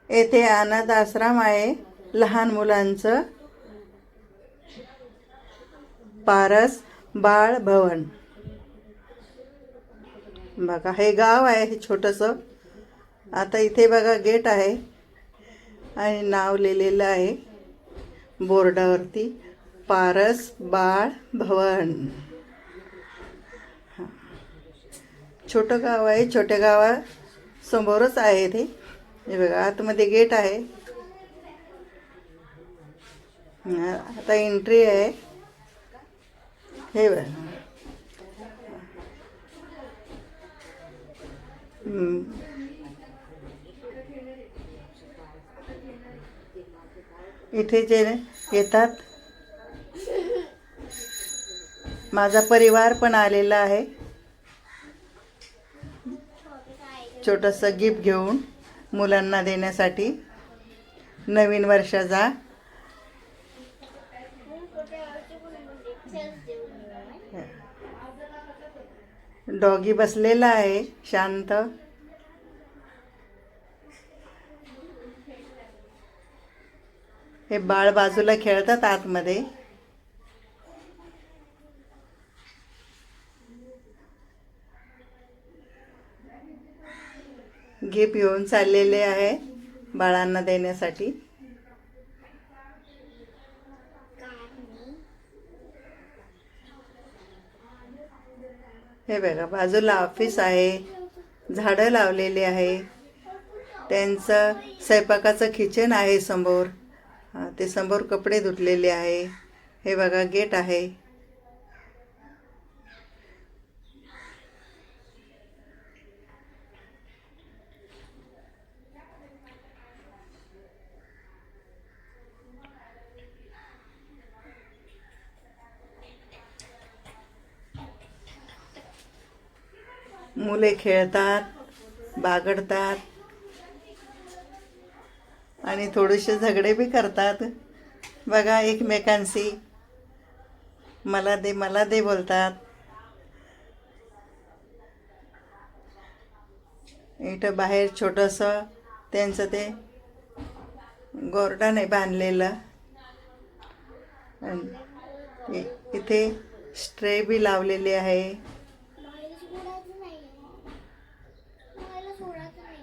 येथे अनाथ आश्रम आहे लहान मुलांचं, पारस बाळ भवन. बघा हे गाव आहे, हे छोटंसं. आता इथे बघा गेट आहे आणि नाव लिहिलेलं आहे बोर्डावरती, पारस बाळ भवन. छोटं गाव आहे, छोट्या गावासमोरच आहे ते. हे बघा आतमध्ये गेट आहे. आता एंट्री आहे. हे बघा इथे जे येतात, माझा परिवार पण आलेला आहे छोटंसं गिफ्ट घेऊन मुलांना देण्यासाठी नवीन वर्षाचा. डॉगी बसलेला आहे शांत. हे बाळ बाजूला खेळतात आतमध्ये. गिफ्ट घेऊन चाललेले आहे बाळांना देण्यासाठी. हे बघा बाजूला ऑफिस आहे, झाडं लावलेले आहे. त्यांचं स्वयंपाकाचं किचन आहे समोर. ते समोर कपडे धुतलेले आहे. हे बघा गेट आहे. मुले खेळतात, बागडतात आणि थोडेसे झगडे बी करतात. बघा एकमेकांशी मला दे बोलतात. इथं बाहेर छोटंसं त्यांचं ते गोरडाने बांधलेलं. इथे स्ट्रे बी लावलेले आहे.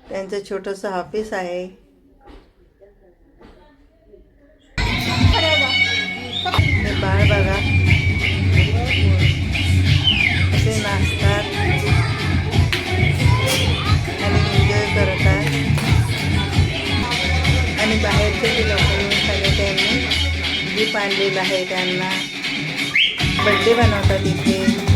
त्यांचं छोटंसं ऑफिस आहे. हे बाळ बघा असे नाचतात आणि एन्जॉय करतात. आणि बाहेरचे जे लोक येऊन सगळे त्यांनी गिफ्ट आणलेलं आहे त्यांना. बड्डे बनवतात इथे.